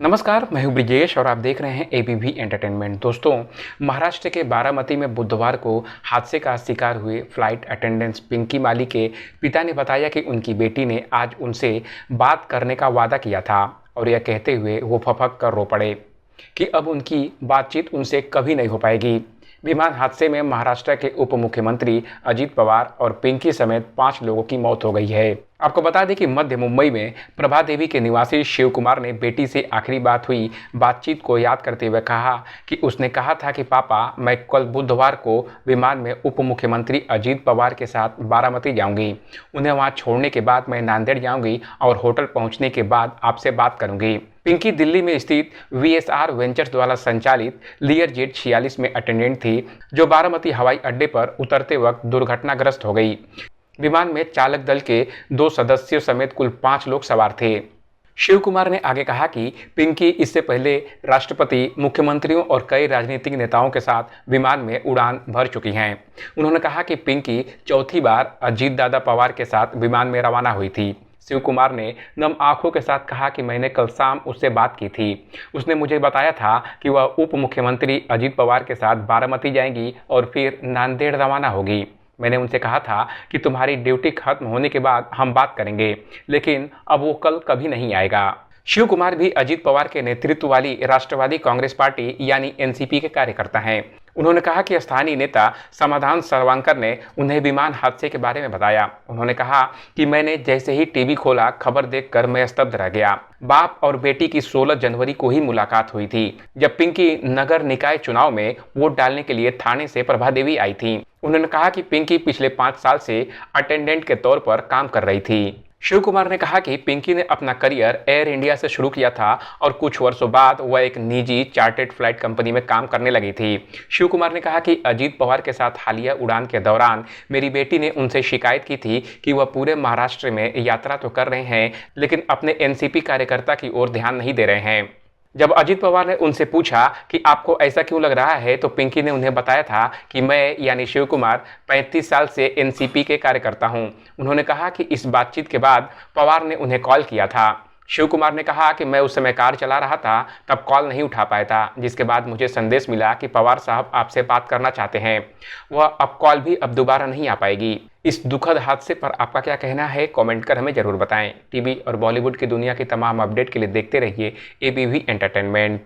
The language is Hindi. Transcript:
नमस्कार, मैं हूं ब्रिजेश और आप देख रहे हैं एबीपी एंटरटेनमेंट। दोस्तों, महाराष्ट्र के बारामती में बुधवार को हादसे का शिकार हुए फ्लाइट अटेंडेंट पिंकी माली के पिता ने बताया कि उनकी बेटी ने आज उनसे बात करने का वादा किया था और यह कहते हुए वो फपक कर रो पड़े कि अब उनकी बातचीत उनसे कभी नहीं हो पाएगी। विमान हादसे में महाराष्ट्र के उप मुख्यमंत्री अजित पवार और पिंकी समेत 5 लोगों की मौत हो गई है। आपको बता दें कि मध्य मुंबई में प्रभा देवी के निवासी शिव कुमार ने बेटी से आखिरी बात हुई बातचीत को याद करते हुए कहा कि उसने कहा था कि पापा, मैं कल बुधवार को विमान में उप मुख्यमंत्री अजित पवार के साथ बारामती जाऊंगी। उन्हें वहां छोड़ने के बाद मैं नांदेड़ जाऊंगी और होटल पहुंचने के बाद आपसे बात करूंगी। पिंकी दिल्ली में स्थित वीएसआर वेंचर्स द्वारा संचालित लियर जेट 46 में अटेंडेंट थी, जो बारामती हवाई अड्डे पर उतरते वक्त दुर्घटनाग्रस्त हो गई। विमान में चालक दल के 2 सदस्यों समेत कुल 5 लोग सवार थे। शिव कुमार ने आगे कहा कि पिंकी इससे पहले राष्ट्रपति, मुख्यमंत्रियों और कई राजनीतिक नेताओं के साथ विमान में उड़ान भर चुकी हैं। उन्होंने कहा कि पिंकी चौथी बार अजीत दादा पवार के साथ विमान में रवाना हुई थी। शिव कुमार ने नम आंखों के साथ कहा कि मैंने कल शाम उससे बात की थी। उसने मुझे बताया था कि वह उप मुख्यमंत्री अजित पवार के साथ बारामती जाएंगी और फिर नांदेड़ रवाना होगी। मैंने उनसे कहा था कि तुम्हारी ड्यूटी खत्म होने के बाद हम बात करेंगे, लेकिन अब वो कल कभी नहीं आएगा। शिव कुमार भी अजित पवार के नेतृत्व वाली राष्ट्रवादी कांग्रेस पार्टी यानी एनसीपी के कार्यकर्ता हैं। उन्होंने कहा कि स्थानीय नेता समाधान सर्वांकर ने उन्हें विमान हादसे के बारे में बताया। उन्होंने कहा कि मैंने जैसे ही टीवी खोला, खबर देखकर मैं स्तब्ध रह गया। बाप और बेटी की 16 जनवरी को ही मुलाकात हुई थी, जब पिंकी नगर निकाय चुनाव में वोट डालने के लिए थाने से प्रभा देवी आई थी। उन्होंने कहा कि पिंकी पिछले 5 साल से अटेंडेंट के तौर पर काम कर रही थी। शिव कुमार ने कहा कि पिंकी ने अपना करियर एयर इंडिया से शुरू किया था और कुछ वर्षों बाद वह एक निजी चार्टर्ड फ्लाइट कंपनी में काम करने लगी थी। शिव कुमार ने कहा कि अजीत पवार के साथ हालिया उड़ान के दौरान मेरी बेटी ने उनसे शिकायत की थी कि वह पूरे महाराष्ट्र में यात्रा तो कर रहे हैं, लेकिन अपने एनसीपी कार्यकर्ता की ओर ध्यान नहीं दे रहे हैं। जब अजित पवार ने उनसे पूछा कि आपको ऐसा क्यों लग रहा है, तो पिंकी ने उन्हें बताया था कि मैं यानी शिव कुमार 35 साल से एनसीपी के कार्यकर्ता हूं। उन्होंने कहा कि इस बातचीत के बाद पवार ने उन्हें कॉल किया था। शिव कुमार ने कहा कि मैं उस समय कार चला रहा था, तब कॉल नहीं उठा पाया था, जिसके बाद मुझे संदेश मिला कि पवार साहब आपसे बात करना चाहते हैं। वह अब कॉल भी अब दोबारा नहीं आ पाएगी। इस दुखद हादसे पर आपका क्या कहना है, कमेंट कर हमें जरूर बताएं। टीवी और बॉलीवुड की दुनिया की तमाम अपडेट के लिए देखते रहिए एबीपी एंटरटेनमेंट।